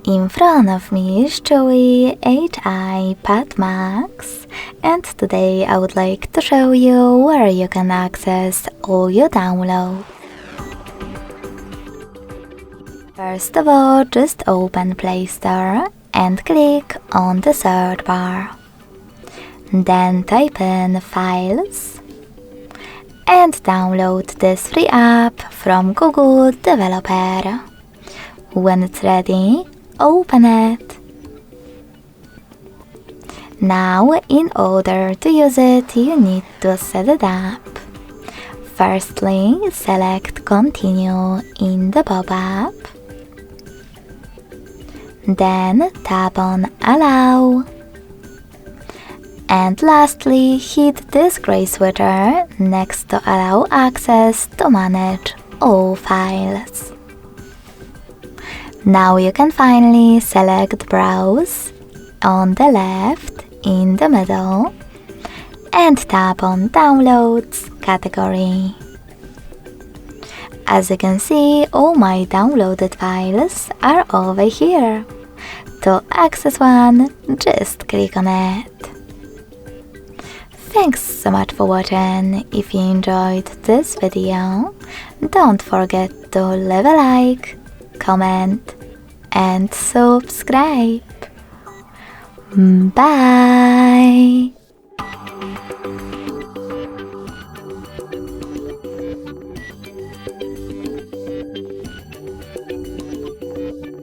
In front of me is Chuwi HiPad Max, and today I would like to show you where you can access all your downloads. First of all, just open Play Store and click on the search bar. Then type in Files and download this free app from Google Developer. When it's ready, open it. Now, in order to use it, you need to set it up. Firstly, select Continue in the pop-up. Then tap on Allow. And lastly, hit this gray switcher next to Allow access to manage all files. Now you can finally select Browse on the left in the middle and tap on Downloads category. As you can see, all my downloaded files are over here. To access one, just click on it. Thanks so much for watching. If you enjoyed this video, don't forget to leave a like, comment and subscribe. Bye!